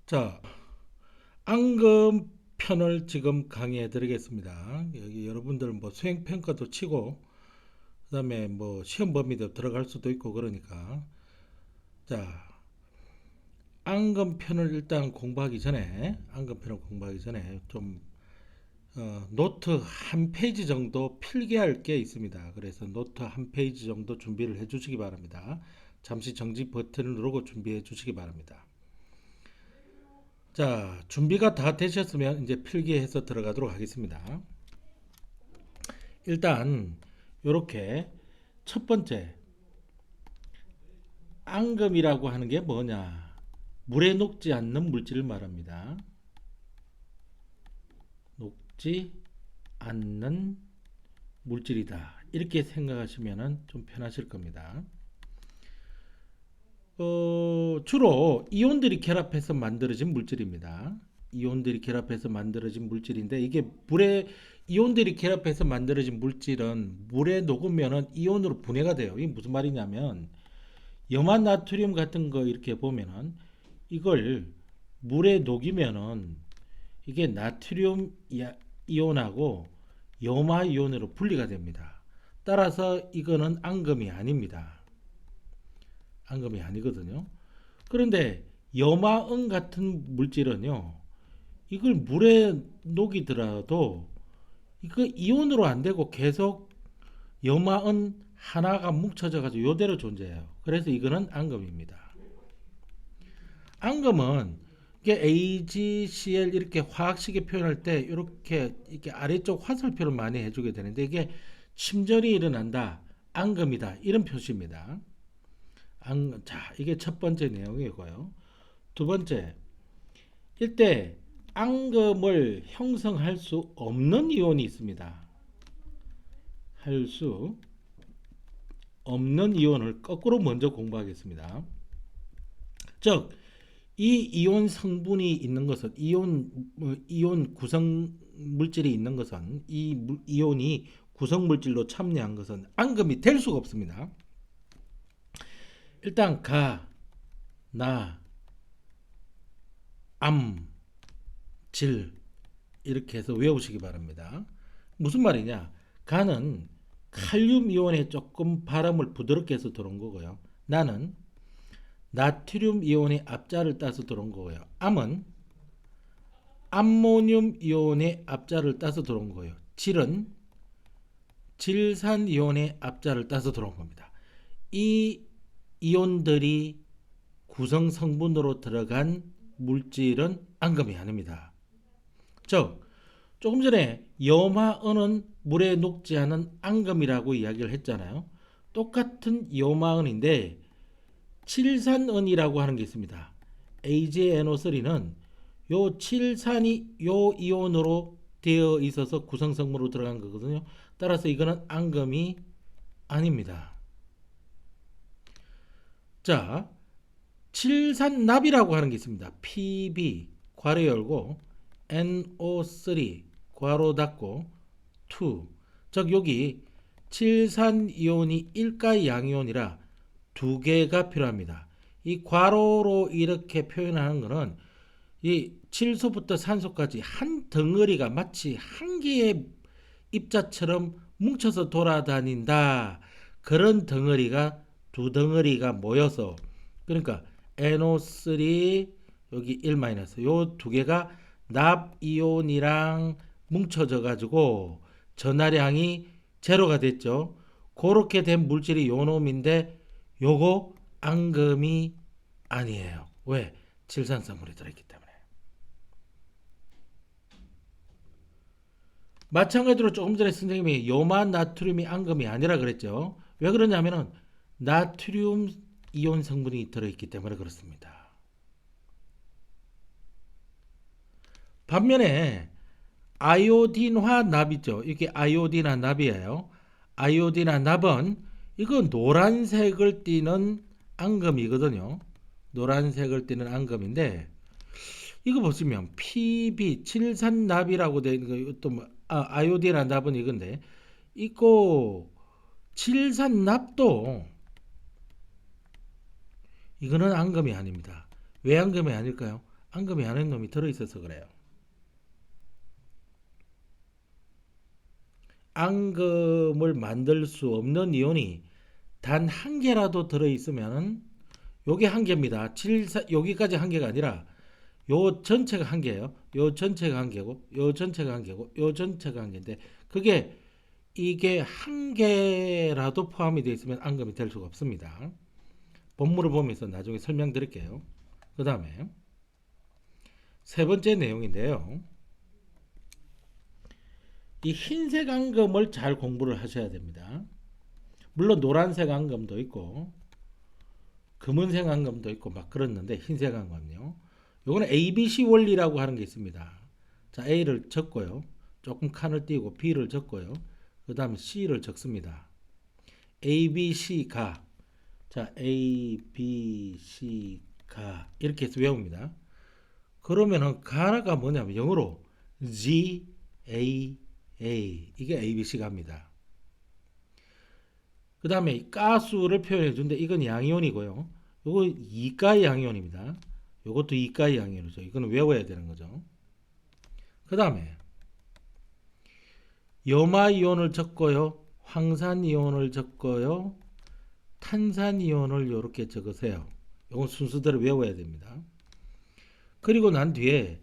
자, 앙금 편을 지금 강의해 드리겠습니다. 여기 여러분들 뭐 수행 평가도 치고 그다음에 뭐 시험 범위도 들어갈 수도 있고 그러니까 자, 앙금 편을 일단 공부하기 전에 좀 노트 한 페이지 정도 필기할 게 있습니다. 그래서 노트 한 페이지 정도 준비를 해 주시기 바랍니다. 잠시 정지 버튼을 누르고 준비해 주시기 바랍니다. 자, 준비가 다 되셨으면 이제 필기해서 들어가도록 하겠습니다. 일단 이렇게 첫 번째 앙금이라고 하는 게 뭐냐? 물에 녹지 않는 물질을 말합니다. 녹지 않는 물질이다. 이렇게 생각하시면 좀 편하실 겁니다. 주로 이온들이 결합해서 만들어진 물질입니다. 이온들이 결합해서 만들어진 물질인데 이게 물에 이온들이 결합해서 만들어진 물질은 물에 녹으면은 이온으로 분해가 돼요. 이게 무슨 말이냐면 염화 나트륨 같은 거 이렇게 보면은 이걸 물에 녹이면은 이게 나트륨 이온하고 염화 이온으로 분리가 됩니다. 따라서 이거는 앙금이 아닙니다. 앙금이 아니거든요. 그런데 염화은 같은 물질은요, 이걸 물에 녹이더라도 이거 이온으로 안 되고 계속 염화은 하나가 뭉쳐져 가지고 이대로 존재해요. 그래서 이거는 앙금입니다. 앙금은 이게 AgCl 이렇게 화학식에 표현할 때 이렇게 아래쪽 화살표를 많이 해주게 되는데 이게 침전이 일어난다, 앙금이다 이런 표시입니다. 자, 이게 첫 번째 내용이고요. 두 번째, 이때 앙금을 형성할 수 없는 이온이 있습니다. 할 수 없는 이온을 거꾸로 먼저 공부하겠습니다. 즉, 이 이온 성분이 있는 것은 이온 구성 물질이 있는 것은 이온이 구성 물질로 참여한 것은 앙금이 될 수가 없습니다. 일단 가, 나, 암, 질 이렇게 해서 외우시기 바랍니다. 무슨 말이냐? 가는 칼륨 이온에 조금 발음을 부드럽게 해서 들어온 거고요. 나는 나트륨 이온의 앞자를 따서 들어온 거고요. 암은 암모늄 이온의 앞자를 따서 들어온 거예요. 질은 질산 이온의 앞자를 따서 들어온 겁니다. 이 이온들이 구성 성분으로 들어간 물질은 앙금이 아닙니다. 즉, 조금 전에 염화은은 물에 녹지 않은 앙금이라고 이야기를 했잖아요. 똑같은 염화은인데 칠산은이라고 하는 게 있습니다. AgNO3는 요 칠산이 요 이온으로 되어 있어서 구성 성분으로 들어간 거거든요. 따라서 이거는 앙금이 아닙니다. 자, 칠산납이라고 하는 게 있습니다. Pb 괄호 열고 NO3 괄호 닫고 2. 즉 여기 칠산이온이 1가 양이온이라 두 개가 필요합니다. 이 괄호로 이렇게 표현하는 것은 이 질소부터 산소까지 한 덩어리가 마치 한 개의 입자처럼 뭉쳐서 돌아다닌다. 그런 덩어리가 두 덩어리가 모여서 그러니까 NO3 여기 1- 요 두 개가 납이온이랑 뭉쳐져 가지고 전하량이 제로가 됐죠. 그렇게 된 물질이 요 놈인데 요거 앙금이 아니에요. 왜? 질산성분이 들어있기 때문에. 마찬가지로 조금 전에 선생님이 요만 나트륨이 앙금이 아니라 그랬죠. 왜 그러냐면은 나트륨 이온 성분이 들어있기 때문에 그렇습니다. 반면에 아이오딘화 납이죠. 이게 아이오딘화 납이에요. 아이오딘화 납은 이거 노란색을 띠는 앙금이거든요. 노란색을 띠는 앙금인데 이거 보시면 PB 칠산납이라고 되어 있는 거 또 뭐, 아이오딘화 납은 이건데 이거 칠산납도 이거는 앙금이 아닙니다. 왜 앙금이 아닐까요? 앙금이 아닌 놈이 들어있어서 그래요. 앙금을 만들 수 없는 이온이 단 한 개라도 들어있으면 요게 한 개입니다. 여기까지 한 개가 아니라 요 전체가 한 개예요. 요 전체가 한 개고, 요 전체가 한 개고, 요 전체가 한 개인데 그게 이게 한 개라도 포함이 되어 있으면 앙금이 될 수가 없습니다. 본문을 보면서 나중에 설명드릴게요. 그 다음에 세 번째 내용인데요. 이 흰색 앙금을 잘 공부를 하셔야 됩니다. 물론 노란색 앙금도 있고 검은색 앙금도 있고 막 그렇는데 흰색 앙금요. 요거는 ABC 원리라고 하는 게 있습니다. 자, A를 적고요. 조금 칸을 띄고 B를 적고요. 그 다음에 C를 적습니다. ABC가 자, ABC가 이렇게 해서 외웁니다. 그러면은 가가 뭐냐면 영어로 G, A, A 이게 ABC가입니다. 그 다음에 가수를 표현해 준데 이건 양이온이고요. 요거 이가 양이온입니다. 요것도 이가 양이온이죠. 이거는 외워야 되는 거죠. 그 다음에 염화이온을 적고요. 황산이온을 적고요. 탄산이온을 이렇게 적으세요. 이건 순서대로 외워야 됩니다. 그리고 난 뒤에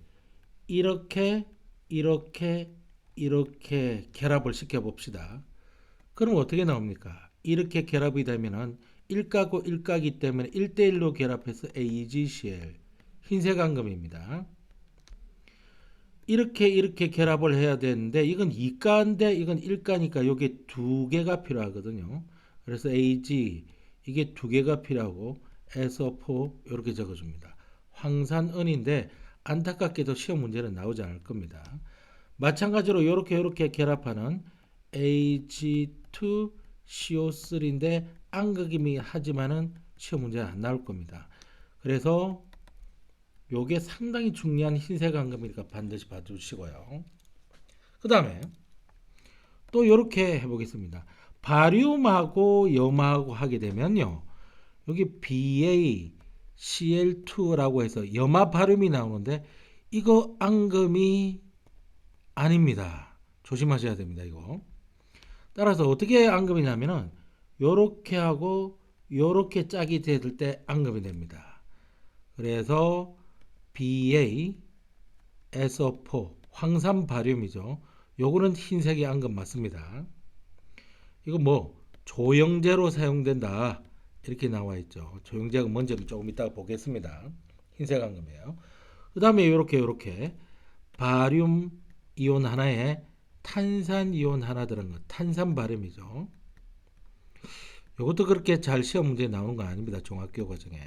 이렇게 이렇게 이렇게 결합을 시켜 봅시다. 그럼 어떻게 나옵니까? 이렇게 결합이 되면은 1가고 1가기 때문에 1대1로 결합해서 AgCl 흰색 앙금입니다. 이렇게 결합을 해야 되는데 이건 2가인데 이건 1가니까 여기 두 개가 필요하거든요. 그래서 Ag 이게 두 개가 필요하고 SO4 이렇게 적어줍니다. 황산은인데 안타깝게도 시험 문제는 나오지 않을 겁니다. 마찬가지로 이렇게 결합하는 Ag2CO3인데 앙극임이 하지만은 시험 문제는 안 나올 겁니다. 그래서 요게 상당히 중요한 흰색 앙금이니까 반드시 봐주시고요. 그 다음에 또 이렇게 해보겠습니다. 바륨하고 염화하고 하게 되면요. 여기 BaCl2라고 해서 염화 바륨이 나오는데 이거 앙금이 아닙니다. 조심하셔야 됩니다. 이거. 따라서 어떻게 앙금이냐면은 요렇게 하고 요렇게 짝이 됐을 때 앙금이 됩니다. 그래서 BA SO4 황산 바륨이죠. 요거는 흰색이 앙금 맞습니다. 이거 뭐 조영제로 사용된다 이렇게 나와 있죠. 조영제가 뭔지는 조금 이따가 보겠습니다. 흰색 앙금이에요. 그 다음에 요렇게 바륨 이온 하나에 탄산 이온 하나 들은 거 탄산 바륨이죠. 이것도 그렇게 잘 시험 문제에 나오는 건 아닙니다. 종합교육 과정에.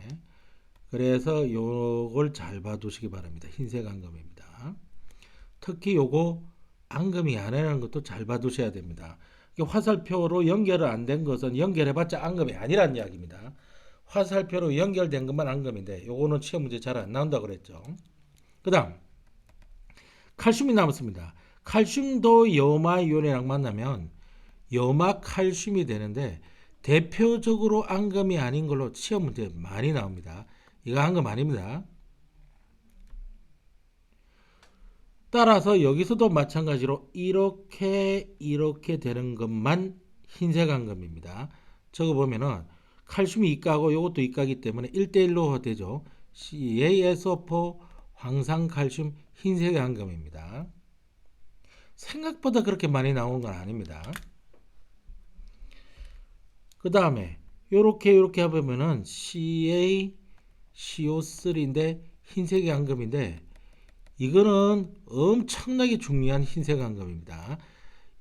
그래서 요걸 잘 봐두시기 바랍니다. 흰색 앙금입니다. 특히 요거 앙금이 아니라는 것도 잘 봐두셔야 됩니다. 화살표로 연결을 안 된 것은 연결해봤자 앙금이 아니란 이야기입니다. 화살표로 연결된 것만 앙금인데 요거는 시험 문제 잘 안 나온다 그랬죠. 그 다음 칼슘이 남았습니다. 칼슘도 염화이온이랑 만나면 염화칼슘이 되는데 대표적으로 앙금이 아닌 걸로 시험 문제 많이 나옵니다. 이거 앙금 아닙니다. 따라서 여기서도 마찬가지로 이렇게 되는 것만 흰색 앙금입니다. 저거 보면은 칼슘이 이가고 이것도 이가기 때문에 1대1로 되죠. CaSO4 황산칼슘 흰색 앙금입니다. 생각보다 그렇게 많이 나오는 건 아닙니다. 그 다음에 요렇게 해보면은 CaCO3인데 흰색이 앙금인데 이거는 엄청나게 중요한 흰색 앙금입니다.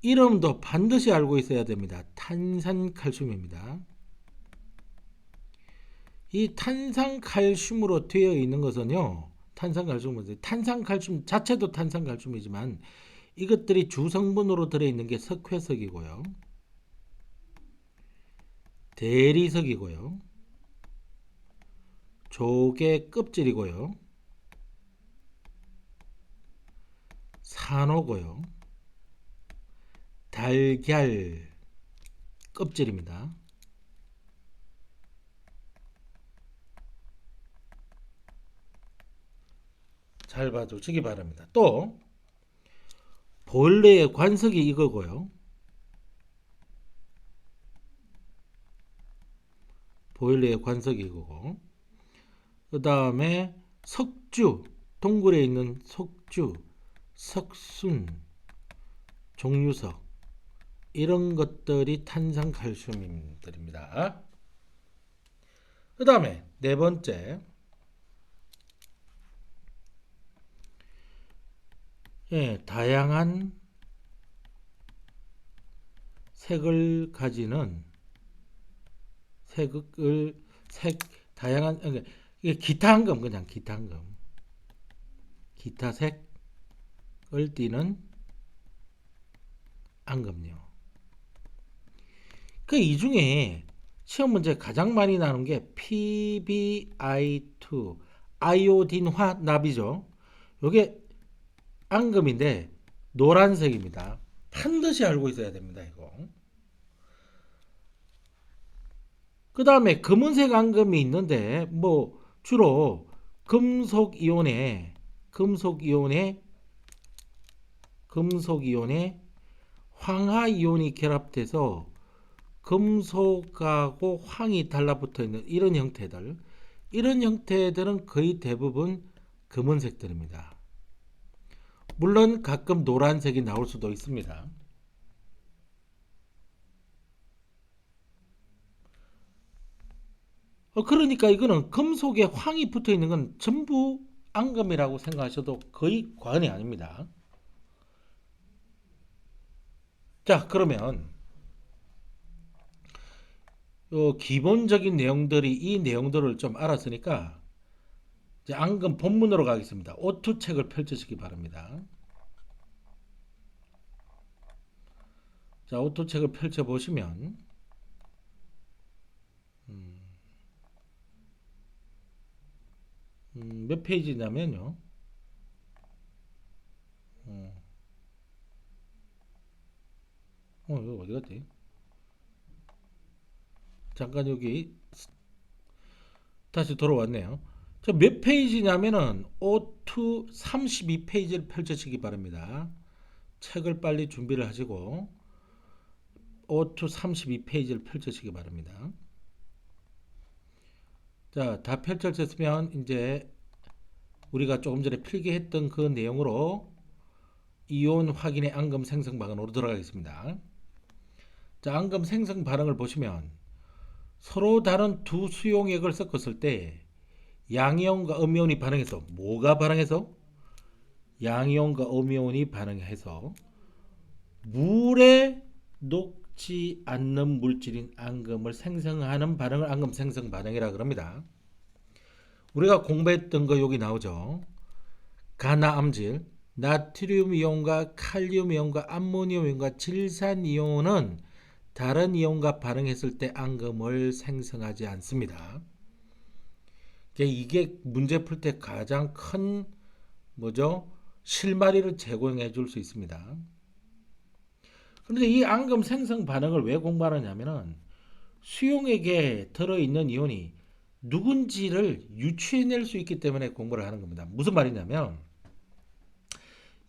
이름도 반드시 알고 있어야 됩니다. 탄산칼슘입니다. 이 탄산칼슘으로 되어 있는 것은요. 탄산칼슘 자체도 탄산칼슘이지만 이것들이 주성분으로 들어있는 게 석회석이고요. 대리석이고요. 조개 껍질이고요. 산호고요. 달걀 껍질입니다. 잘 봐주시기 바랍니다. 또 보일러의 관석이 이거고요. 보일러의 관석이 이거고, 그 다음에 석주, 동굴에 있는 석주, 석순, 종유석, 이런 것들이 탄산칼슘들입니다. 그 다음에 네 번째, 다양한 색을 가지는 다양한, 이게 기타한금, 그냥 기타한금, 기타색을 띠는 안금요. 그 이 중에 시험 문제 가장 많이 나오는 게 PbI2, 아이오딘화 납이죠. 요게 앙금인데 노란색입니다. 반드시 알고 있어야 됩니다, 이거. 그 다음에 검은색 앙금이 있는데 뭐 주로 금속이온에 황화이온이 결합돼서 금속하고 황이 달라붙어 있는 이런 형태들은 거의 대부분 검은색들입니다. 물론 가끔 노란색이 나올 수도 있습니다. 그러니까 이거는 금속에 황이 붙어 있는 건 전부 앙금이라고 생각하셔도 거의 과언이 아닙니다. 자, 그러면 기본적인 내용들이 이 내용들을 좀 알았으니까 이제 앙금 본문으로 가겠습니다. 오투책을 펼치시기 바랍니다. 자, 오투책을 펼쳐 보시면 몇 페이지냐면요. 이거 어디 갔지? 잠깐 여기 다시 돌아왔네요. 저 몇 페이지냐면은 O2 32페이지를 펼쳐시기 바랍니다. 책을 빨리 준비를 하시고 O2 32페이지를 펼쳐시기 바랍니다. 자, 다 펼쳐졌으면 이제 우리가 조금 전에 필기했던 그 내용으로 이온 확인의 앙금 생성 반응으로 들어가겠습니다. 자, 앙금 생성 반응을 보시면 서로 다른 두 수용액을 섞었을 때 양이온과 음이온이 반응해서 뭐가 반응해서? 양이온과 음이온이 반응해서 물에 녹지 않는 물질인 앙금을 생성하는 반응을 앙금 생성 반응이라 그럽니다. 우리가 공부했던 거 여기 나오죠. 가나암질, 나트륨 이온과 칼륨 이온과 암모니움 이온과 질산 이온은 다른 이온과 반응했을 때 앙금을 생성하지 않습니다. 이게 문제 풀 때 가장 큰 뭐죠? 실마리를 제공해 줄 수 있습니다. 그런데 이 앙금 생성 반응을 왜 공부하느냐면은 수용액에 들어있는 이온이 누군지를 유추해낼 수 있기 때문에 공부를 하는 겁니다. 무슨 말이냐면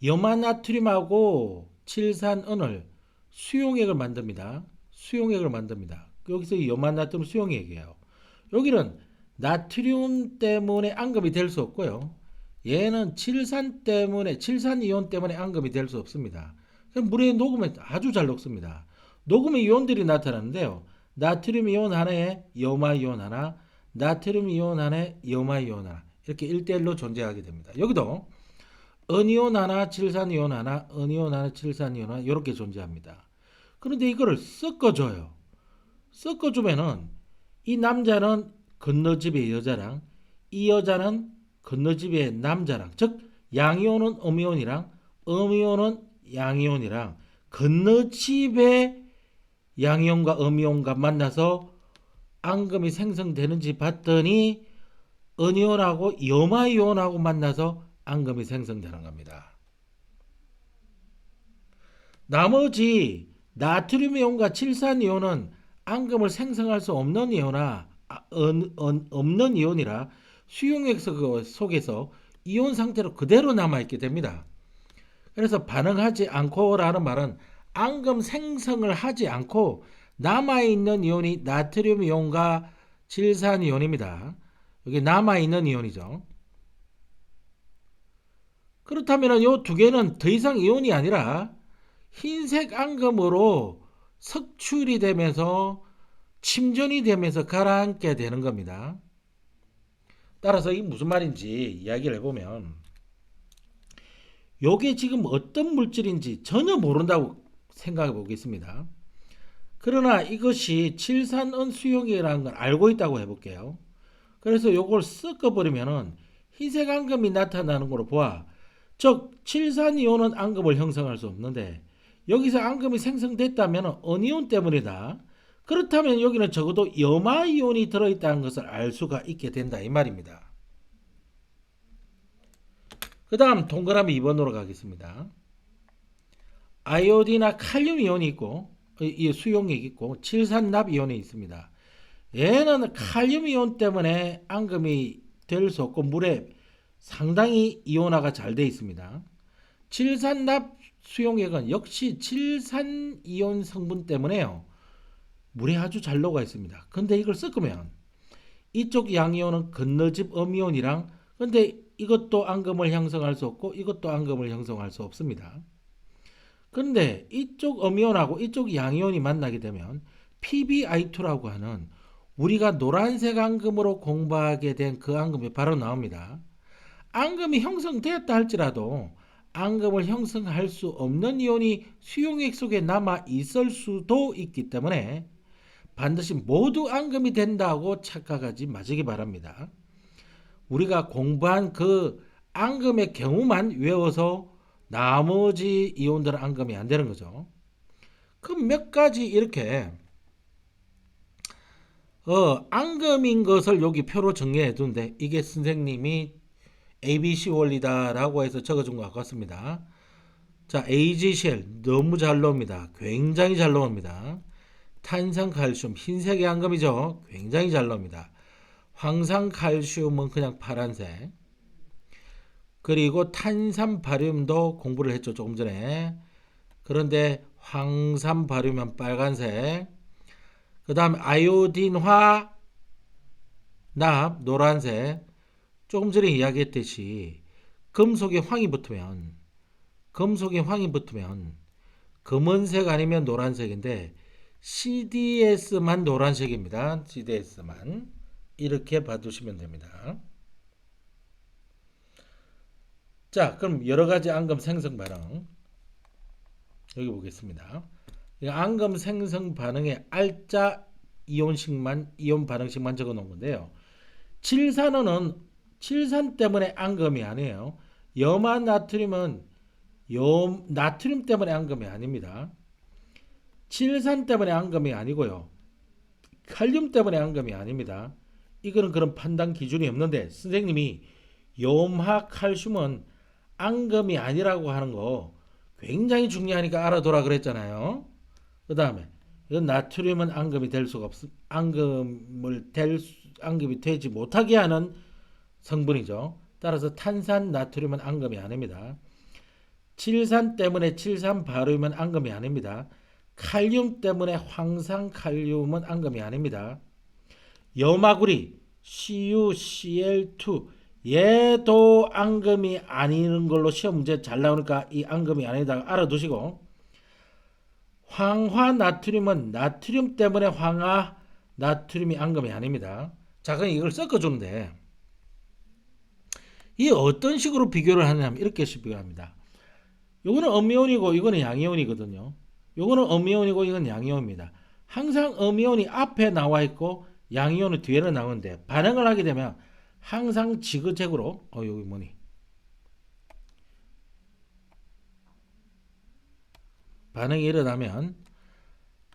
염화나트륨하고 칠산은을 수용액을 만듭니다. 여기서 이 염화나트륨 수용액이에요. 여기는 나트륨 때문에 앙금이 될 수 없고요. 얘는 칠산 이온 때문에 앙금이 될 수 없습니다. 물에 녹으면 아주 잘 녹습니다. 녹으면 이온들이 나타나는데요. 나트륨 이온 하나에 염화 이온 하나, 나트륨 이온 하나에 염화 이온 하나, 이렇게 1대1로 존재하게 됩니다. 여기도 은이온 하나, 칠산이온 하나, 은이온 하나, 칠산이온 하나 이렇게 존재합니다. 그런데 이거를 섞어줘요. 섞어주면은 이 남자는 건너집의 여자랑 이 여자는 건너집의 남자랑, 즉 양이온은 음이온이랑 음이온은 양이온이랑 건너집의 양이온과 음이온과 만나서 앙금이 생성되는지 봤더니 은이온하고 염화이온하고 만나서 앙금이 생성되는 겁니다. 나머지 나트륨 이온과 칠산 이온은 앙금을 생성할 수 없는 이온이라 수용액 속에서 이온 상태로 그대로 남아있게 됩니다. 그래서 반응하지 않고라는 말은 앙금 생성을 하지 않고 남아있는 이온이 나트륨 이온과 질산 이온입니다. 여기 남아있는 이온이죠. 그렇다면 이 두 개는 더 이상 이온이 아니라 흰색 앙금으로 석출이 되면서 침전이 되면서 가라앉게 되는 겁니다. 따라서 이게 무슨 말인지 이야기를 해보면 이게 지금 어떤 물질인지 전혀 모른다고 생각해 보겠습니다. 그러나 이것이 칠산은 수용이라는 걸 알고 있다고 해볼게요. 그래서 이걸 섞어버리면 흰색 앙금이 나타나는 걸로 보아. 즉 칠산이온은 앙금을 형성할 수 없는데 여기서 앙금이 생성됐다면 은이온 때문이다. 그렇다면 여기는 적어도 염화이온이 들어있다는 것을 알 수가 있게 된다 이 말입니다. 그 다음 동그라미 2번으로 가겠습니다. 아이오딘이나 칼륨 이온이 있고 이 수용액이 있고 칠산납 이온이 있습니다. 얘는 칼륨 이온 때문에 앙금이 될 수 없고 물에 상당히 이온화가 잘 되어 있습니다. 칠산납 수용액은 역시 칠산 이온 성분 때문에요. 물에 아주 잘 녹아 있습니다. 근데 이걸 섞으면 이쪽 양이온은 건너집 음이온이랑 근데 이것도 앙금을 형성할 수 없고 이것도 앙금을 형성할 수 없습니다. 그런데 이쪽 음이온하고 이쪽 양이온이 만나게 되면 PbI2라고 하는 우리가 노란색 앙금으로 공부하게 된 그 앙금이 바로 나옵니다. 앙금이 형성되었다 할지라도 앙금을 형성할 수 없는 이온이 수용액 속에 남아 있을 수도 있기 때문에 반드시 모두 앙금이 된다고 착각하지 마시기 바랍니다. 우리가 공부한 그 앙금의 경우만 외워서 나머지 이온들은 앙금이 안 되는 거죠. 그럼 몇 가지 이렇게 앙금인 것을 여기 표로 정리해 두는데 이게 선생님이 ABC 원리다라고 해서 적어준 것 같습니다. 자, AgCl 너무 잘 나옵니다. 굉장히 잘 나옵니다. 탄산칼슘 흰색의 앙금이죠. 굉장히 잘 나옵니다. 황산칼슘은 그냥 파란색. 그리고 탄산바륨도 공부를 했죠. 조금 전에. 그런데 황산바륨은 빨간색. 그 다음 아이오딘화 납 노란색. 조금 전에 이야기했듯이 금속에 황이 붙으면 검은색 아니면 노란색인데 CDS만 노란색입니다. CDS만 이렇게 봐두시면 됩니다. 자, 그럼 여러가지 앙금 생성 반응 여기 보겠습니다. 앙금 생성 반응의 알짜 이온 반응식만 적어 놓은 건데요. 칠산 때문에 앙금이 아니에요. 염화 나트륨은 나트륨 때문에 앙금이 아닙니다. 칠산 때문에 앙금이 아니고요. 칼륨 때문에 앙금이 아닙니다. 이거는 그런 판단 기준이 없는데 선생님이 염화 칼슘은 앙금이 아니라고 하는 거 굉장히 중요하니까 알아둬라 그랬잖아요. 그 다음에 이건 나트륨은 앙금이 될 수가 앙금이 되지 못하게 하는 성분이죠. 따라서 탄산 나트륨은 앙금이 아닙니다. 칠산 때문에 칠산 바륨은 앙금이 아닙니다. 칼륨 때문에 황산칼륨은 앙금이 아닙니다. 염화구리 CuCl2 얘도 앙금이 아닌 걸로 시험 문제 잘 나오니까 이 앙금이 아니다 알아두시고 황화나트륨은 나트륨 때문에 황화나트륨이 앙금이 아닙니다. 자, 그럼 이걸 섞어주는데 이 어떤 식으로 비교를 하냐면 이렇게 비교합니다. 요거는 음이온이고 이거는 양이온이거든요. 요거는 음이온이고 이건 양이온입니다. 항상 음이온이 앞에 나와 있고 양이온은 뒤에는 나오는데 반응을 하게 되면 항상 지그재그로 여기 뭐니 반응이 일어나면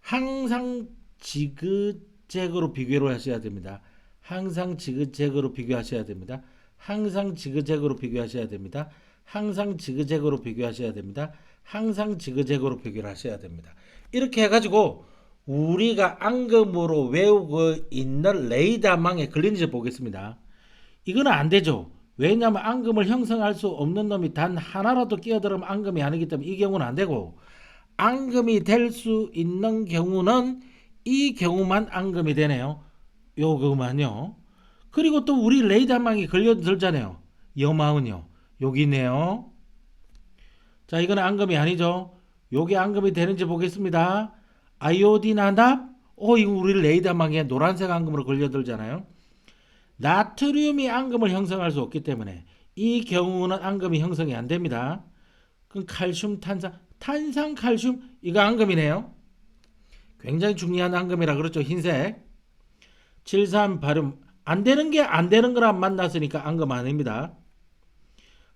항상 지그재그로 비교를 하셔야 됩니다. 항상 지그재그로 비교하셔야 됩니다. 항상 지그재그로 비교하셔야 됩니다. 항상 지그재그로 비교하셔야 됩니다. 항상 지그재그로 비교를 하셔야 됩니다. 이렇게 해가지고 우리가 앙금으로 외우고 있는 레이더망에 걸리는지 보겠습니다. 이거는 안 되죠. 왜냐하면 앙금을 형성할 수 없는 놈이 단 하나라도 끼어들으면 앙금이 아니기 때문에 이 경우는 안 되고, 앙금이 될 수 있는 경우는 이 경우만 앙금이 되네요. 요거만요. 그리고 또 우리 레이더 한 방이 걸려들잖아요. 여마은요. 여기 있네요. 자, 이거는 앙금이 아니죠. 요게 앙금이 되는지 보겠습니다. 아이오딘 하나, 이거 우리 레이더 망에 노란색 앙금으로 걸려들잖아요. 나트륨이 앙금을 형성할 수 없기 때문에 이 경우는 앙금이 형성이 안 됩니다. 그럼 칼슘, 탄산, 칼슘, 이거 앙금이네요. 굉장히 중요한 앙금이라 그렇죠. 흰색. 73 발음. 안 되는 게 안 되는 거랑 만났으니까 앙금 아닙니다.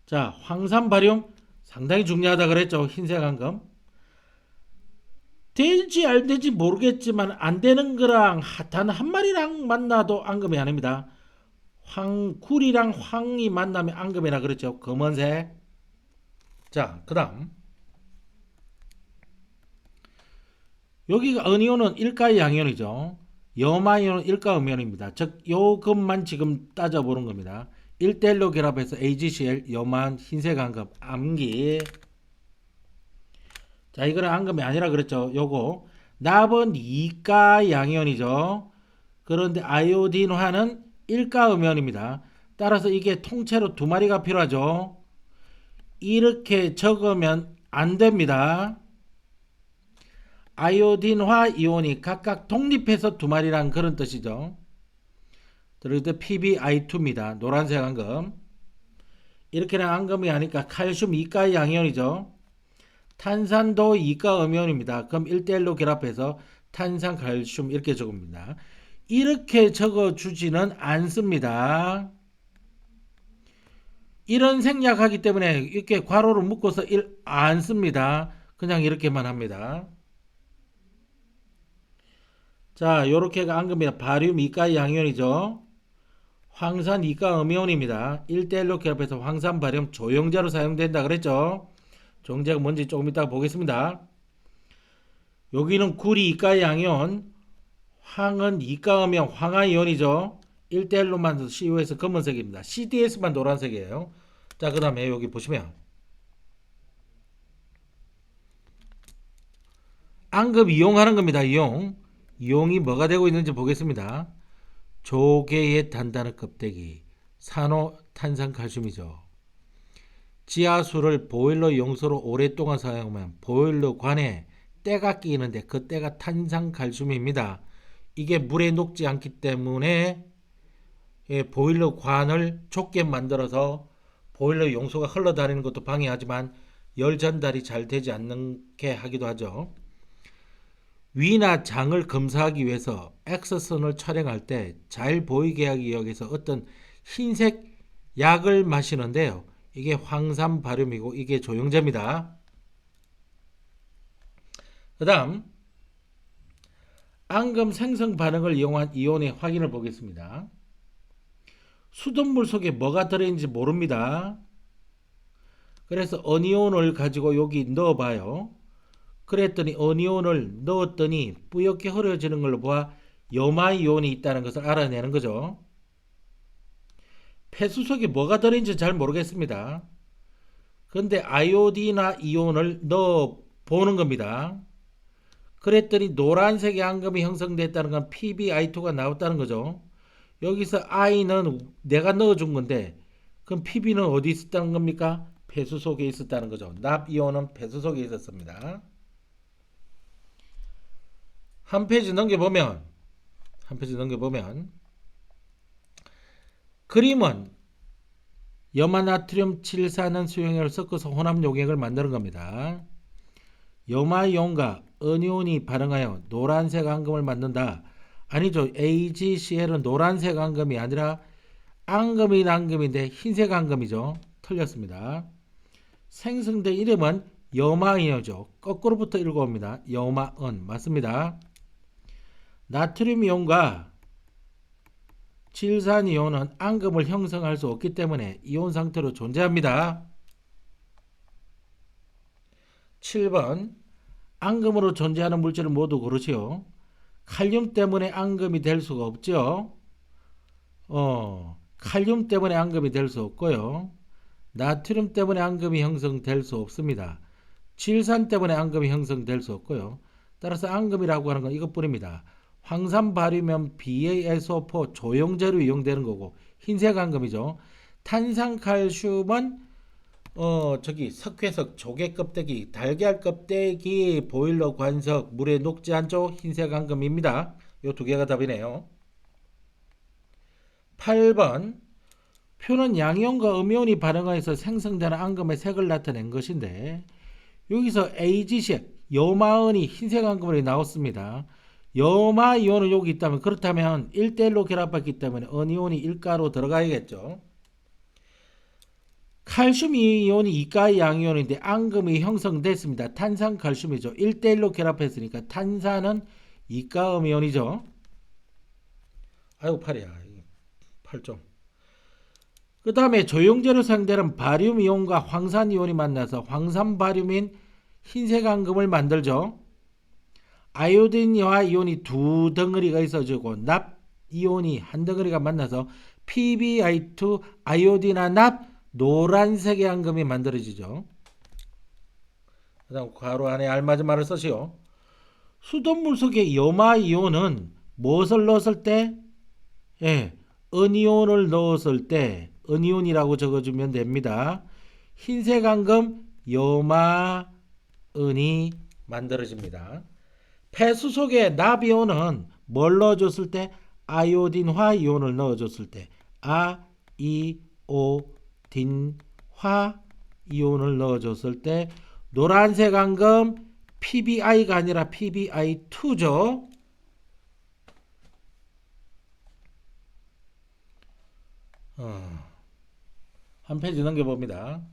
자, 황산 발용 상당히 중요하다 그랬죠. 흰색 앙금. 될지 안 될지 모르겠지만 안 되는 거랑 단 한 마리랑 만나도 앙금이 아닙니다. 굴이랑 황이 만나면 앙금이라 그랬죠. 검은색. 자, 그 다음 여기가 은이온은 일가 양이온이죠. 염화이온은 일가 음이온입니다. 즉 요것만 지금 따져보는 겁니다. 1대1로 결합해서 AgCl 염화은 흰색 앙금 암기. 자, 이거는 앙금이 아니라 그랬죠. 요거 납은 2가 양이온이죠. 그런데 아이오딘화는 1가 음이온입니다. 따라서 이게 통째로 두 마리가 필요하죠. 이렇게 적으면 안 됩니다. 아이오딘화 이온이 각각 독립해서 두 마리란 그런 뜻이죠. 그래서 PbI2입니다. 노란색 앙금. 이렇게는 앙금이 아니까 칼슘 2가 양이온이죠. 탄산도 2가 음이온입니다. 그럼 1대1로 결합해서 탄산, 칼슘 이렇게 적습니다. 이렇게 적어주지는 않습니다. 이런 생략하기 때문에 이렇게 괄호를 묶어서 안 씁니다. 그냥 이렇게만 합니다. 자, 요렇게가 앙금이다. 바륨 2가 양이온이죠. 황산 2가 음이온입니다. 1대1로 결합해서 황산 바륨 조형제로 사용된다 그랬죠. 조형제가 뭔지 조금 이따가 보겠습니다. 여기는 구리 2가 양이온, 황은 2가 음이온 황화이온이죠. 1대1로만 CO에서 검은색입니다. CDS만 노란색이에요. 자, 그 다음에 여기 보시면 앙금 이용하는 겁니다. 이용이 뭐가 되고 있는지 보겠습니다. 조개의 단단한 껍데기, 산호탄산칼슘이죠. 지하수를 보일러 용소로 오랫동안 사용하면 보일러관에 때가 끼는데 그 때가 탄산칼슘입니다. 이게 물에 녹지 않기 때문에 보일러관을 좁게 만들어서 보일러 용소가 흘러다니는 것도 방해하지만 열 전달이 잘 되지 않게 하기도 하죠. 위나 장을 검사하기 위해서 엑스선을 촬영할 때 잘 보이게 하기 위해서 어떤 흰색 약을 마시는데요. 이게 황산 바륨이고 이게 조영제입니다. 그 다음 앙금 생성 반응을 이용한 이온의 확인을 보겠습니다. 수돗물 속에 뭐가 들어있는지 모릅니다. 그래서 어니온을 가지고 여기 넣어봐요. 그랬더니 어니온을 넣었더니 뿌옇게 흐려지는 걸로 보아 염화이온이 있다는 것을 알아내는 거죠. 폐수 속에 뭐가 들어있는지 잘 모르겠습니다. 그런데 아이오디나 이온을 넣어 보는 겁니다. 그랬더니 노란색의 앙금이 형성됐다는 건 PbI2가 나왔다는 거죠. 여기서 I는 내가 넣어준 건데 그럼 Pb는 어디 있었다는 겁니까? 폐수 속에 있었다는 거죠. 납이온은 폐수 속에 있었습니다. 한 페이지 넘겨보면 그림은 염화나트륨 7사는 수용액을 섞어서 혼합 용액을 만드는 겁니다. 염화이온과 은이온이 반응하여 노란색 앙금을 만든다. 아니죠. AgCl은 노란색 앙금이 아니라 앙금인 앙금인데 흰색 앙금이죠. 틀렸습니다. 생성된 이름은 염화이온이죠. 거꾸로부터 읽어옵니다. 염화은 맞습니다. 나트륨 이온과 질산 이온은 앙금을 형성할 수 없기 때문에 이온 상태로 존재합니다. 7번 앙금으로 존재하는 물질은 모두 그렇지요. 칼륨 때문에 앙금이 될 수가 없죠. 칼륨 때문에 앙금이 될 수 없고요. 나트륨 때문에 앙금이 형성될 수 없습니다. 질산 때문에 앙금이 형성될 수 없고요. 따라서 앙금이라고 하는 건 이것뿐입니다. 황산 발유면 BaSO4 조영제로 이용되는 거고 흰색 앙금이죠. 탄산칼슘은 석회석, 조개 껍데기, 달걀 껍데기, 보일러 관석, 물에 녹지 않죠. 흰색 앙금입니다. 요 두 개가 답이네요. 8번 표는 양이온과 음이온이 반응하여서 생성되는 앙금의 색을 나타낸 것인데 여기서 AGC 염화은이 흰색 앙금으로 나왔습니다. 염화 이온은 여기 있다면 그렇다면 1대1로 결합했기 때문에 은이온이 1가로 들어가야겠죠. 칼슘 이온이 2가의 양이온인데 앙금이 형성됐습니다. 탄산 칼슘이죠. 1대1로 결합했으니까 탄산은 2가 음이온이죠. 아이고 팔이야. 8점. 그 다음에 조영제로 사용되는 바륨 이온과 황산 이온이 만나서 황산 바륨인 흰색 앙금을 만들죠. 아이오딘과 이온이 두 덩어리가 있어지고 납 이온이 한 덩어리가 만나서 PbI2 아이오딘화 납 노란색의 앙금이 만들어지죠. 그 다음 괄호 안에 알맞은 말을 쓰시오. 수돗물 속의 염화 이온은 무엇을 넣었을 때? 은이온을 넣었을 때 은이온이라고 적어주면 됩니다. 흰색 앙금 염화은이 만들어집니다. 폐수 속에 납이온은 뭘 넣어줬을 때? 아이오딘화 이온을 넣어줬을 때 아이오딘화 이온을 넣어줬을 때 노란색 앙금 PbI가 아니라 PbI2죠. 한 페이지 넘겨봅니다.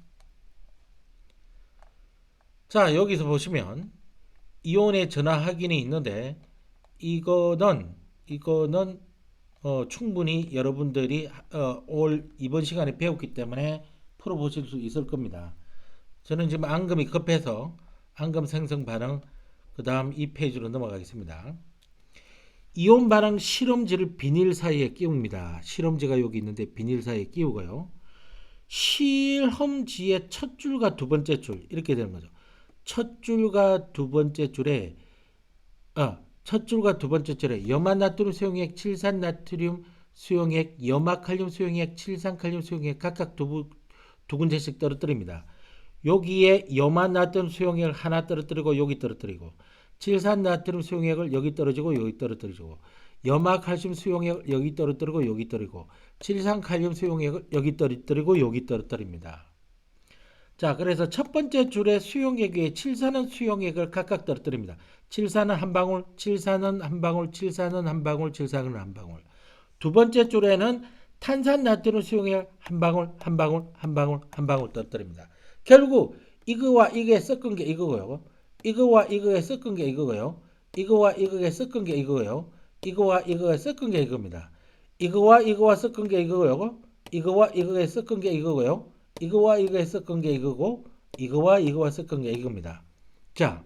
자, 여기서 보시면 이온의 전하 확인이 있는데 이거는 충분히 여러분들이 올 이번 시간에 배웠기 때문에 풀어보실 수 있을 겁니다. 저는 지금 앙금이 급해서 앙금 생성 반응 그 다음 이 페이지로 넘어가겠습니다. 이온 반응 실험지를 비닐 사이에 끼웁니다. 실험지가 여기 있는데 비닐 사이에 끼우고요. 실험지의 첫 줄과 두 번째 줄 이렇게 되는 거죠. 첫 줄과 두 번째 줄에 염화나트륨 수용액, 칠산나트륨 수용액, 염화칼륨 수용액, 칠산칼륨 수용액 각각 두 군데씩 떨어뜨립니다. 여기에 염화나트륨 수용액을 하나 떨어뜨리고 여기 떨어뜨리고 칠산나트륨 수용액을 여기 떨어지고 여기 떨어뜨리고 염화칼슘 수용액을 여기 떨어뜨리고 여기 떨어지고 칠산칼륨 수용액을 여기 떨어뜨리고 여기 떨어뜨립니다. 자, 그래서 첫 번째 줄에 수용액 위에 칠산은 수용액을 각각 떨어뜨립니다. 칠산은 한 방울, 칠산은 한 방울, 칠산은 한 방울, 칠산은 한 방울. 두 번째 줄에는 탄산나트륨 수용액 한 방울, 한 방울, 한 방울, 한 방울 떨어뜨립니다. 결국 이거와 이게 섞은 게 이거고요. 이거와 이거에 섞은 게 이거고요. 이거와 이거에 섞은 게 이거고요. 이거와 이거에 섞은 게 이겁니다. 이거와 이거와 섞은 게 이거고요. 이거와 이거에 섞은 게 이거고요. 이거와 이거에 섞은 게 이거고 이거와 이거와 섞은 게 이겁니다. 자,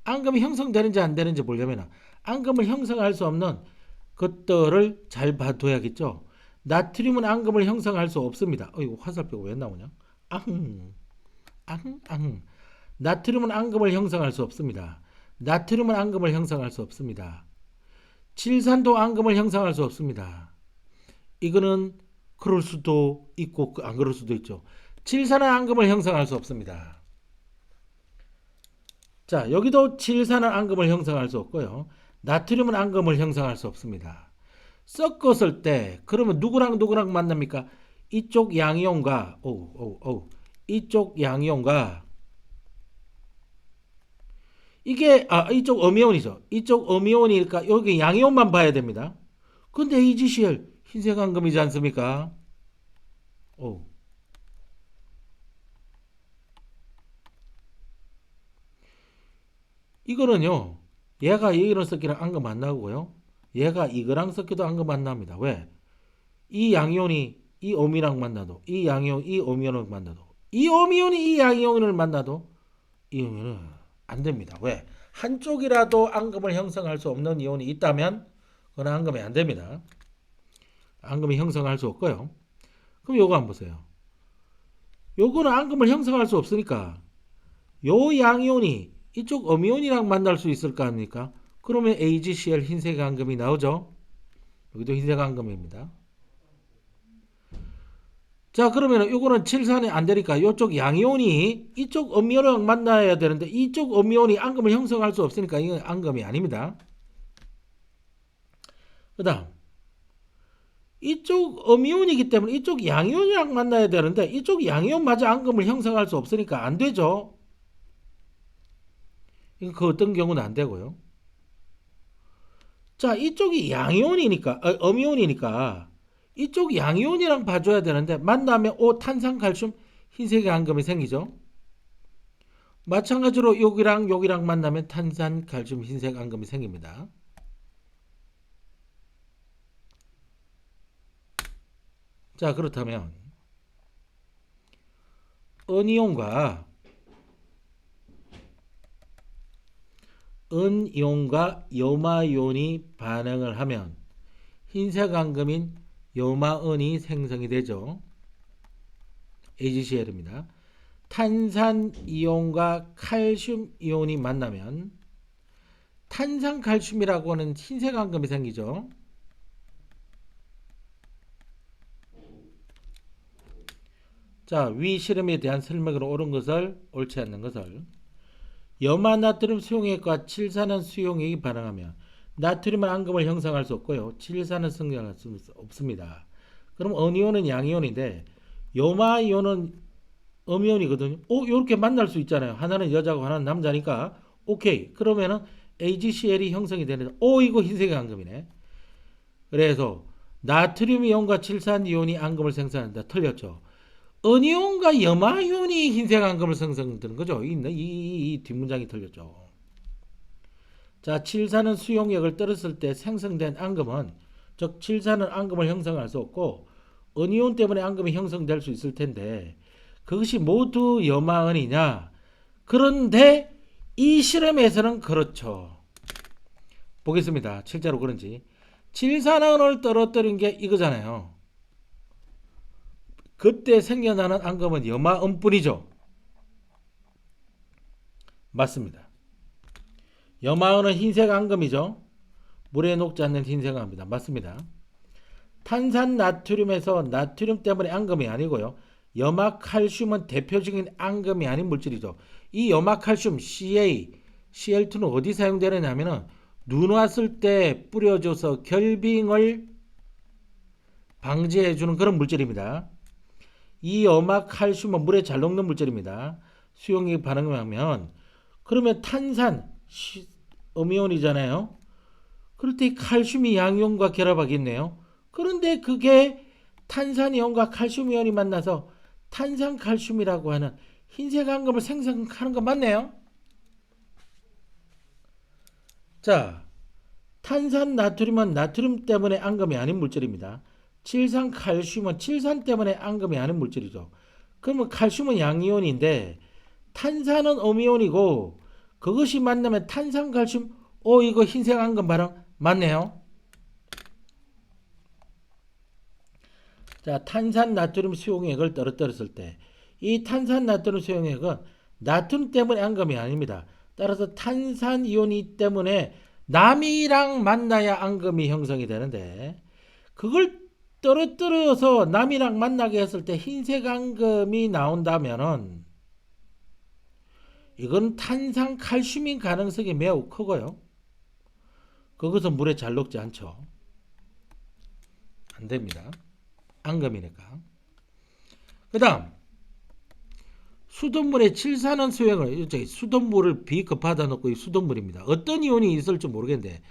앙금이 형성되는지 안 되는지 보려면 앙금을 형성할 수 없는 것들을 잘 봐둬야겠죠. 나트륨은 앙금을 형성할 수 없습니다. 이거 화살표가 왜 나오냐? 나트륨은 앙금을 형성할 수 없습니다. 나트륨은 앙금을 형성할 수 없습니다. 칠산도 앙금을 형성할 수 없습니다. 이거는 그럴 수도 있고 안 그럴 수도 있죠. 칠산은 앙금을 형성할 수 없습니다. 자, 여기도 칠산은 앙금을 형성할 수 없고요. 나트륨은 앙금을 형성할 수 없습니다. 섞었을 때 그러면 누구랑 누구랑 만납니까? 이쪽 양이온과 이쪽 양이온과 이게 이쪽 음이온이죠. 이쪽 음이온이니까 여기 양이온만 봐야 됩니다. 근데 AgCl 흰색 앙금이지 않습니까? 이거는요. 얘가 이거랑 섞이랑 앙금 안 나오고요. 얘가 이거랑 섞여도 앙금 안 납니다. 왜? 이 양이온이 이 음이랑 만나도 이 양이온 이 음이온을 만나도 이 음이온이 이 양이온을 만나도 이 음이온은 안 됩니다. 왜? 한쪽이라도 앙금을 형성할 수 없는 이온이 있다면 그건 앙금이 안 됩니다. 앙금이 형성할 수 없고요. 그럼 요거 한번 보세요. 요거는 앙금을 형성할 수 없으니까 요 양이온이 이쪽 음이온이랑 만날 수 있을 거 아닙니까? 그러면 AgCl 흰색 앙금이 나오죠. 여기도 흰색 앙금입니다. 자, 그러면 요거는 칠산이 안 되니까 이쪽 양이온이 이쪽 음이온이랑 만나야 되는데 이쪽 음이온이 앙금을 형성할 수 없으니까 이건 앙금이 아닙니다. 그 다음 이쪽 음이온이기 때문에 이쪽 양이온이랑 만나야 되는데 이쪽 양이온마저 앙금을 형성할 수 없으니까 안 되죠. 이거 그 어떤 경우는 안 되고요. 자, 이쪽이 양이온이니까 음이온이니까 이쪽 양이온이랑 봐줘야 되는데 만나면 탄산칼슘 흰색의 앙금이 생기죠. 마찬가지로 여기랑 만나면 탄산칼슘 흰색 앙금이 생깁니다. 자, 그렇다면 은이온과 요마이온이 반응을 하면 흰색 앙금인 요마은이 생성이 되죠. AgCl입니다. 탄산이온과 칼슘이온이 만나면 탄산칼슘이라고 하는 흰색 앙금이 생기죠. 자, 위 실험에 대한 설명으로 옳은 것을 옳지 않는 것을 염화나트륨 수용액과 칠산은 수용액이 반응하며 나트륨은 앙금을 형성할 수 없고요. 칠산은 성장할 수 없습니다. 그럼 은이온은 양이온인데 염화이온은 음이온이거든요. 이렇게 만날 수 있잖아요. 하나는 여자고 하나는 남자니까 오케이. 그러면은 AgCl이 형성이 되는데 이거 흰색의 앙금이네. 그래서 나트륨 이온과 칠산 이온이 앙금을 생성한다. 틀렸죠. 은이온과 염화이온이 흰색 앙금을 생성되는 거죠. 이 뒷문장이 틀렸죠. 자, 칠산은 수용액을 떨었을 때 생성된 앙금은 즉 칠산은 앙금을 형성할 수 없고 은이온 때문에 앙금이 형성될 수 있을 텐데 그것이 모두 염화은이냐? 그런데 이 실험에서는 그렇죠. 보겠습니다. 실제로 그런지. 칠산은을 떨어뜨린 게 이거잖아요. 그때 생겨나는 앙금은 염화은뿐이죠. 맞습니다. 염화은은 흰색 앙금이죠. 물에 녹지 않는 흰색 앙금입니다. 맞습니다. 탄산 나트륨에서 나트륨 때문에 앙금이 아니고요. 염화칼슘은 대표적인 앙금이 아닌 물질이죠. 이 염화칼슘 Cl2는 어디 사용되느냐 하면은 눈 왔을 때 뿌려줘서 결빙을 방지해주는 그런 물질입니다. 이 염화칼슘은 물에 잘 녹는 물질입니다. 수용액이 반응하면 그러면 탄산 음이온이잖아요. 그럴 때 칼슘이 양이온과 결합하겠네요. 그런데 그게 탄산이온과 칼슘이온이 만나서 탄산칼슘이라고 하는 흰색 앙금을 생성하는 거 맞네요. 자, 탄산 나트륨은 나트륨 때문에 앙금이 아닌 물질입니다. 칠산 칼슘은 칠산 때문에 앙금이 아닌 물질이죠. 그러면 칼슘은 양이온인데 탄산은 음이온이고 그것이 만나면 탄산칼슘 이거 흰색 앙금 반응 맞네요. 자, 탄산 나트륨 수용액을 떨어뜨렸을 때 이 탄산 나트륨 수용액은 나트륨 때문에 앙금이 아닙니다. 따라서 탄산 이온이 때문에 남이랑 만나야 앙금이 형성이 되는데 그걸 떨어뜨려서 남이랑 만나게 했을 때 흰색 앙금이 나온다면은 이건 탄산 칼슘인 가능성이 매우 크고요. 그것은 물에 잘 녹지 않죠. 안 됩니다. 앙금이니까. 그 다음 수돗물에 칠산은 수용을 수돗물을 비급하다 놓고 이 수돗물입니다. 어떤 이온이 있을지 모르겠는데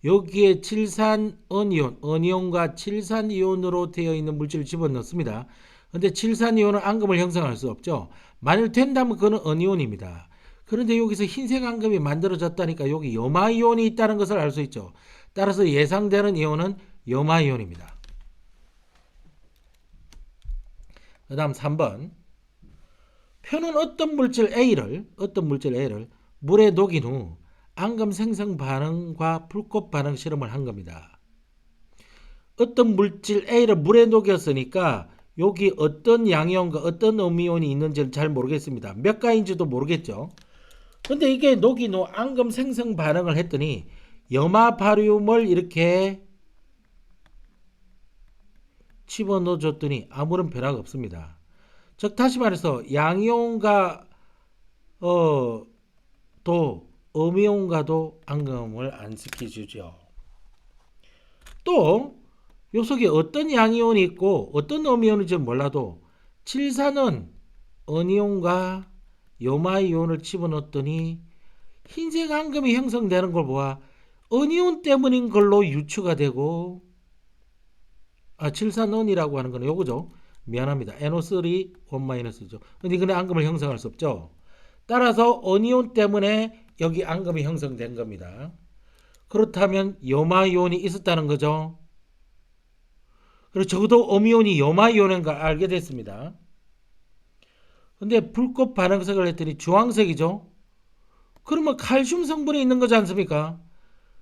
여기에 칠산 은이온, 은이온과 칠산 이온으로 되어 있는 물질을 집어넣습니다. 근데 칠산 이온은 앙금을 형성할 수 없죠. 만일 된다면 그는 은이온입니다. 그런데 여기서 흰색 앙금이 만들어졌다니까 여기 염화이온이 있다는 것을 알 수 있죠. 따라서 예상되는 이온은 염화이온입니다. 그 다음 3번 표는 어떤 물질 A를 물에 녹인 후 앙금 생성 반응과 불꽃 반응 실험을 한 겁니다. 어떤 물질 A를 물에 녹였으니까 여기 어떤 양이온과 어떤 음이온이 있는지는 잘 모르겠습니다. 몇 가인지도 모르겠죠. 근데 이게 녹이노 앙금 생성 반응을 했더니 염화바륨을 이렇게 집어넣어 줬더니 아무런 변화가 없습니다. 즉 다시 말해서 양이온과 또 음이온과도 앙금을 안 시켜주죠. 또 요 속에 어떤 양이온이 있고 어떤 음이온인지 몰라도 칠산은 은이온과 염화이온을 집어넣었더니 흰색 앙금이 형성되는 걸 보아 은이온 때문인 걸로 유추가 되고 칠산은이라고 하는 거는 요거죠. 미안합니다. NO3 1-죠. 근데 이거는 앙금을 형성할 수 없죠. 따라서 은이온 때문에 여기 앙금이 형성된 겁니다. 그렇다면 염화이온이 있었다는 거죠. 그리고 적어도 음이온이 염화이온인 걸 알게 됐습니다. 근데 불꽃 반응색을 했더니 주황색이죠. 그러면 칼슘 성분이 있는 거지 않습니까?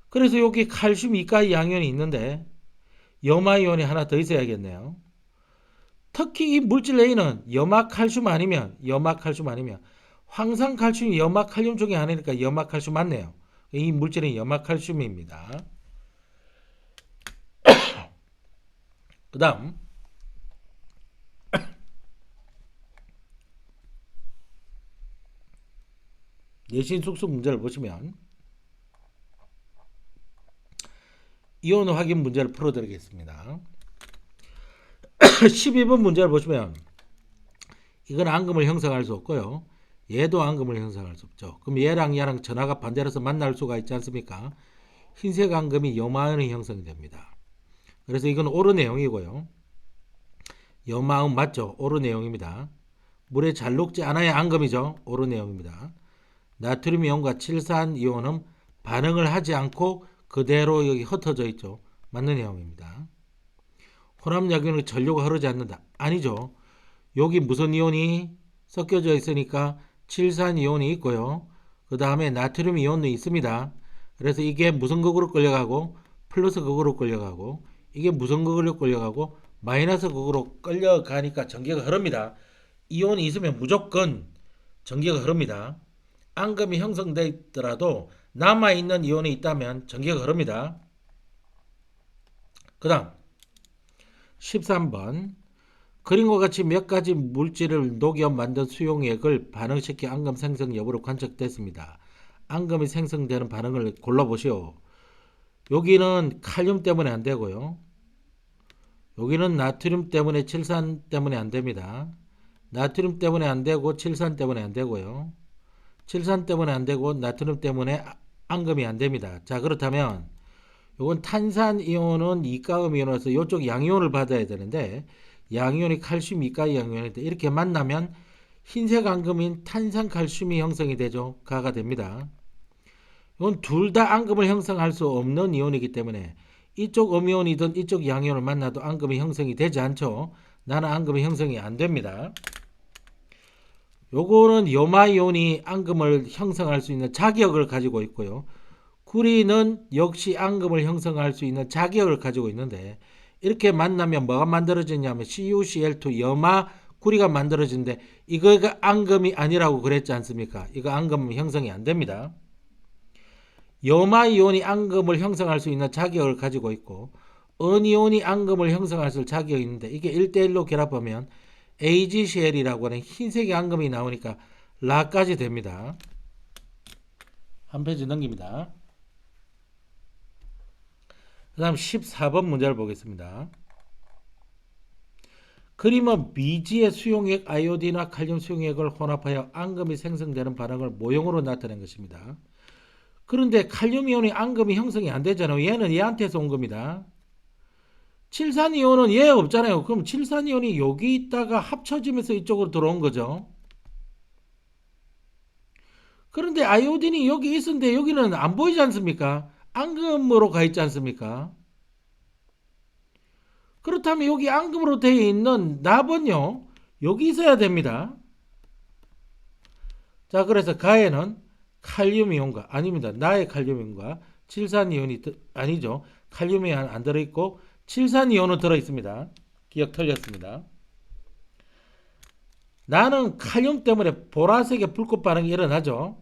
그래서 여기 칼슘 이가의 양이온이 있는데 염화이온이 하나 더 있어야겠네요. 특히 이 물질 A는 염화칼슘 아니면 황산칼슘이 염화칼륨 중에 하나니까 염화칼슘 맞네요. 이 물질은 염화칼슘입니다. 그 다음 내신 숙소 문제를 보시면 이온 확인 문제를 풀어드리겠습니다. 12번 문제를 보시면 이건 앙금을 형성할 수 없고요. 얘도 앙금을 형성할 수 없죠. 그럼 얘랑 전하가 반대로서 만날 수가 있지 않습니까? 흰색 앙금이 염화음이 형성이 됩니다. 그래서 이건 오르 내용이고요. 염화음 맞죠? 오르 내용입니다. 물에 잘 녹지 않아야 앙금이죠. 오르 내용입니다. 나트륨 이온과 칠산 이온은 반응을 하지 않고 그대로 여기 흩어져 있죠. 맞는 내용입니다. 혼합약이온은 전류가 흐르지 않는다. 아니죠. 여기 무슨 이온이 섞여져 있으니까 칠산 이온이 있고요. 그 다음에 나트륨 이온도 있습니다. 그래서 이게 무슨 극으로 끌려가고 플러스 극으로 끌려가고 이게 무슨 극으로 끌려가고 마이너스 극으로 끌려가니까 전기가 흐릅니다. 이온이 있으면 무조건 전기가 흐릅니다. 앙금이 형성되어 있더라도 남아있는 이온이 있다면 전기가 흐릅니다. 그 다음 13번 그림과 같이 몇 가지 물질을 녹여 만든 수용액을 반응시켜 앙금 생성 여부를 관측됐습니다. 앙금이 생성되는 반응을 골라보시오. 여기는 칼륨 때문에 안 되고요. 여기는 나트륨 때문에 칠산 때문에 안 됩니다. 나트륨 때문에 안 되고 칠산 때문에 안 되고요. 칠산 때문에 안 되고 나트륨 때문에 앙금이 안 됩니다. 자, 그렇다면 요건 탄산이온은 이가음 이온으로서 이쪽 양이온을 받아야 되는데 양이온이 칼슘 이가의 양이온인데 이렇게 만나면 흰색 앙금인 탄산칼슘이 형성이 되죠. 가가 됩니다. 이건 둘 다 앙금을 형성할 수 없는 이온이기 때문에 이쪽 음이온이든 이쪽 양이온을 만나도 앙금이 형성이 되지 않죠. 나는 앙금이 형성이 안 됩니다. 요거는 염화이온이 앙금을 형성할 수 있는 자격을 가지고 있고요. 구리는 역시 앙금을 형성할 수 있는 자격을 가지고 있는데 이렇게 만나면 뭐가 만들어지냐면 CuCl2 염화 구리가 만들어지는데 이거가 앙금이 아니라고 그랬지 않습니까? 이거 앙금 형성이 안 됩니다. 염화이온이 앙금을 형성할 수 있는 자격을 가지고 있고 은이온이 앙금을 형성할 수 있는 자격이 있는데 이게 1대1로 결합하면 AgCl이라고 하는 흰색의 앙금이 나오니까 라까지 됩니다. 한 페이지 넘깁니다. 그 다음 14번 문제를 보겠습니다. 그림은 미지의 수용액 아이오딘과 칼륨 수용액을 혼합하여 앙금이 생성되는 반응을 모형으로 나타낸 것입니다. 그런데 칼륨 이온이 앙금이 형성이 안 되잖아요. 얘는 얘한테서 온 겁니다. 칠산 이온은 얘 없잖아요. 그럼 칠산 이온이 여기 있다가 합쳐지면서 이쪽으로 들어온 거죠. 그런데 아이오딘이 여기 있었는데 여기는 안 보이지 않습니까? 앙금으로 가 있지 않습니까? 그렇다면 여기 앙금으로 되어 있는 납은요 여기 있어야 됩니다. 자, 그래서 가에는 칼륨 이온과 아닙니다. 나의 칼륨 이온과 칠산 이온이 아니죠. 칼륨이 안 들어있고 칠산 이온은 들어있습니다. 기억 틀렸습니다. 나는 칼륨 때문에 보라색의 불꽃 반응이 일어나죠.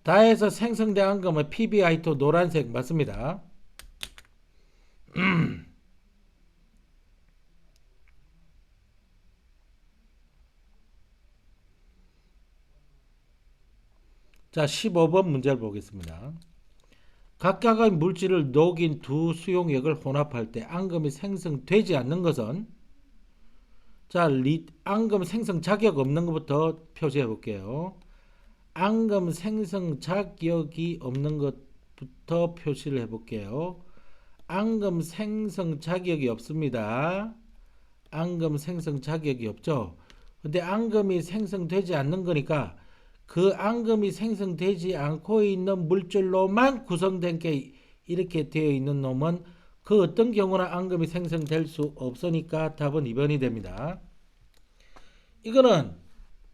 다해서 생성된 앙금은 PbI2 노란색 맞습니다. 자, 15번 문제를 보겠습니다. 각각의 물질을 녹인 두 수용액을 혼합할 때 앙금이 생성되지 않는 것은, 자, 앙금 생성 자격 없는 것부터 표시해 볼게요. 앙금 생성 자격이 없는 것부터 표시를 해 볼게요. 앙금 생성 자격이 없습니다. 앙금 생성 자격이 없죠. 근데 앙금이 생성되지 않는 거니까 그 앙금이 생성되지 않고 있는 물질로만 구성된 게 이렇게 되어 있는 놈은 그 어떤 경우나 앙금이 생성될 수 없으니까 답은 2번이 됩니다. 이거는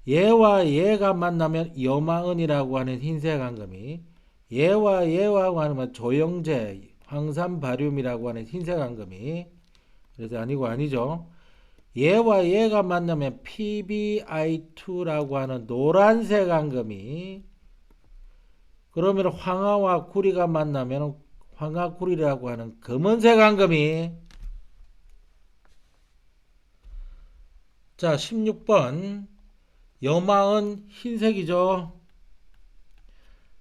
얘와 얘가 만나면 여마은이라고 하는 흰색 앙금이, 얘와 얘와 하면 조영제, 황산바륨이라고 하는 흰색 앙금이, 그래서 아니고 아니죠. 얘와 얘가 만나면 PbI2라고 하는 노란색 앙금이, 그러면 황화와 구리가 만나면 황화구리라고 하는 검은색 앙금이. 자, 16번 여마은 흰색이죠.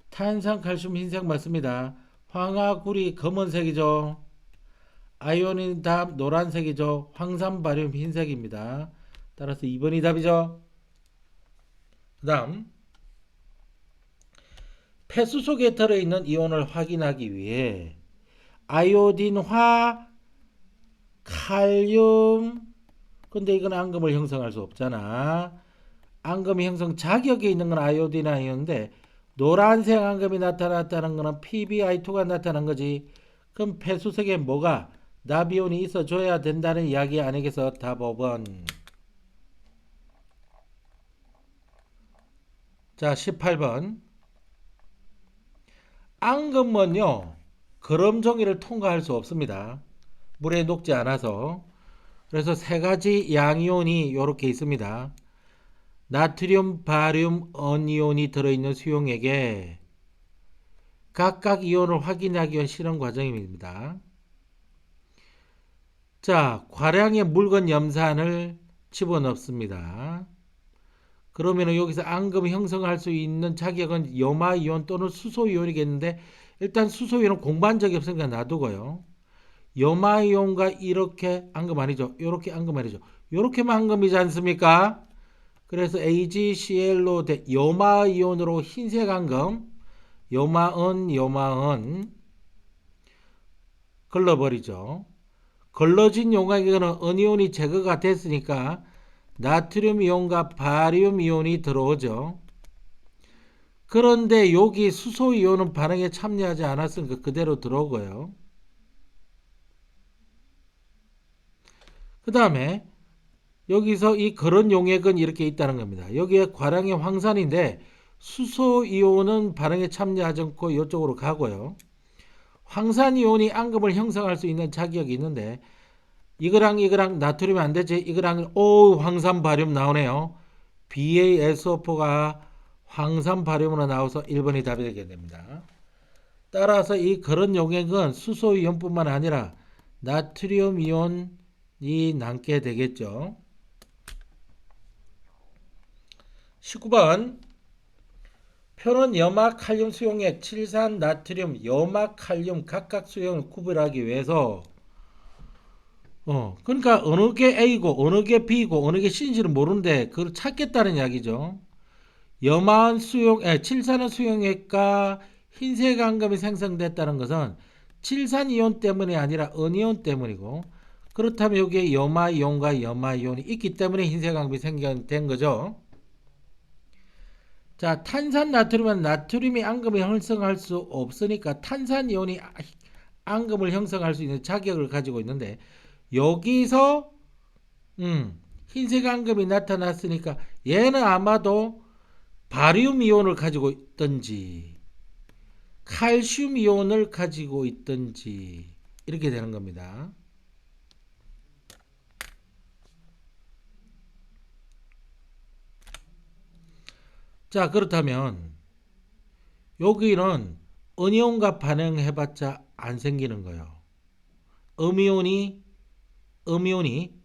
탄산칼슘 흰색 맞습니다. 황화구리 검은색이죠. 아이오닌 답 노란색이죠. 황산바륨 흰색입니다. 따라서 2번이 답이죠. 그 다음 폐수 속에 들어있는 이온을 확인하기 위해 아이오딘화 칼륨, 근데 이건 앙금을 형성할 수 없잖아. 앙금 형성 자격에 있는 건 아이오딘 아이온인데 노란색 앙금이 나타났다는 거는 PbI2가 나타난 거지. 그럼 폐수 속에 뭐가 나비온이 있어줘야 된다는 이야기 아니겠어? 답 5번. 자, 18번 앙금은요 거름 종이를 통과할 수 없습니다. 물에 녹지 않아서. 그래서 세 가지 양이온이 이렇게 있습니다. 나트륨, 바륨, 언이온이 들어있는 수용액에 각각 이온을 확인하기 위한 실험 과정입니다. 자, 과량의 묽은 염산을 집어넣습니다. 그러면 여기서 앙금 형성할 수 있는 자격은 염화이온 또는 수소이온이겠는데, 일단 수소이온은 공부한 적이 없으니까 놔두고요. 염화이온과 이렇게 앙금 아니죠. 이렇게 앙금 아니죠. 이렇게만 앙금이지 않습니까? 그래서 AgCl로 염화이온으로 흰색 앙금, 염화은 걸러버리죠. 걸러진 용액에는 은이온이 제거가 됐으니까 나트륨 이온과 바륨 이온이 들어오죠. 그런데 여기 수소 이온은 반응에 참여하지 않았으니까 그대로 들어오고요. 그 다음에 여기서 이 그런 용액은 이렇게 있다는 겁니다. 여기에 과량의 황산인데 수소 이온은 반응에 참여하지 않고 이쪽으로 가고요. 황산 이온이 앙금을 형성할 수 있는 자격이 있는데 이거랑 나트륨이 안 되지. 이거랑 황산 바륨 나오네요. BaSO4가 황산 바륨으로 나와서 1번이 답이 되게 됩니다. 따라서 이 그런 용액은 수소 이온뿐만 아니라 나트륨 이온이 남게 되겠죠. 19번 표는 염화 칼륨 수용액, 칠산 나트륨, 염화 칼륨 각각 수용을 구별하기 위해서 그러니까 어느 게 A고 어느 게 B고 어느 게 C인지는 모르는데 그걸 찾겠다는 이야기죠. 염화한 칠산의 수용액과 흰색 앙금이 생성됐다는 것은 칠산이온 때문이 아니라 은이온 때문이고, 그렇다면 여기에 염화이온과 염화이온이 있기 때문에 흰색 앙금이 생겨된 거죠. 자, 탄산나트륨은 나트륨이 앙금을 형성할 수 없으니까 탄산이온이 앙금을 형성할 수 있는 자격을 가지고 있는데, 여기서 흰색 앙금이 나타났으니까 얘는 아마도 바륨 이온을 가지고 있든지 칼슘 이온을 가지고 있든지 이렇게 되는 겁니다. 자, 그렇다면 여기는 은이온과 반응해봤자 안 생기는 거예요. 음이온이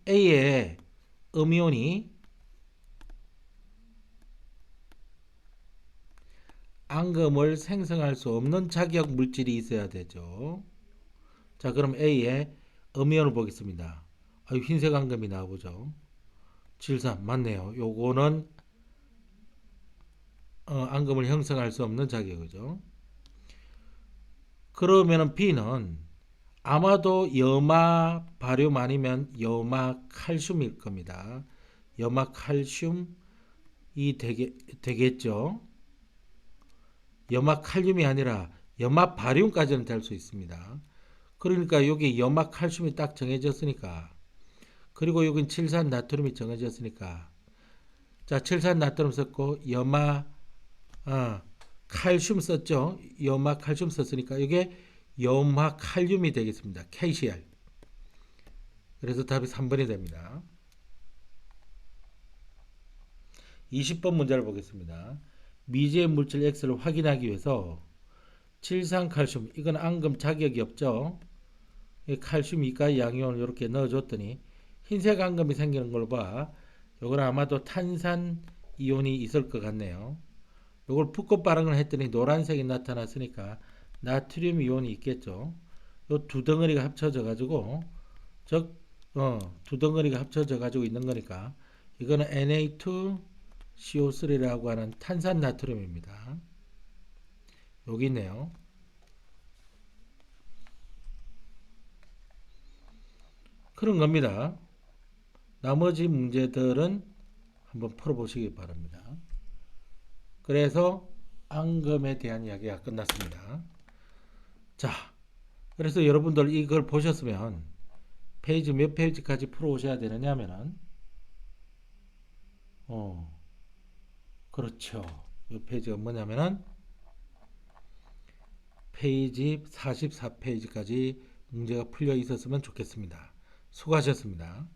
A에 음이온이 앙금을 생성할 수 없는 자기역 물질이 있어야 되죠. 자, 그럼 A에 음이온을 보겠습니다. 흰색 앙금이 나오죠. 73 맞네요. 요거는 앙금을 형성할 수 없는 자기역이죠. 그러면은 B는 아마도 염화 바륨 아니면 염화 칼슘일 겁니다. 염화 칼슘이 되겠죠. 염화 칼륨이 아니라 염화 바륨까지는 될 수 있습니다. 그러니까 여기 염화 칼슘이 딱 정해졌으니까, 그리고 여긴 칠산 나트륨이 정해졌으니까, 자, 칠산 나트륨 썼고 염화 칼슘 썼죠. 염화 칼슘 썼으니까 이게 염화 칼륨이 되겠습니다. KCl. 그래서 답이 3번이 됩니다. 20번 문제를 보겠습니다. 미지의 물질 X를 확인하기 위해서 칠산칼슘, 이건 앙금 자격이 없죠. 칼슘 이가 양이온을 이렇게 넣어줬더니 흰색 앙금이 생기는 걸 봐. 이건 아마도 탄산 이온이 있을 것 같네요. 이걸 붓고 빠른 했더니 노란색이 나타났으니까 나트륨 이온이 있겠죠. 이 두 덩어리가 합쳐져 가지고 두 덩어리가 합쳐져 가지고 있는 거니까 이거는 Na2CO3라고 하는 탄산 나트륨입니다. 여기 있네요. 그런 겁니다. 나머지 문제들은 한번 풀어보시기 바랍니다. 그래서 앙금에 대한 이야기가 끝났습니다. 자, 그래서 여러분들 이걸 보셨으면 페이지 몇 페이지까지 풀어오셔야 되느냐면은 그렇죠. 이 페이지가 뭐냐면은 페이지 44페이지까지 문제가 풀려 있었으면 좋겠습니다. 수고하셨습니다.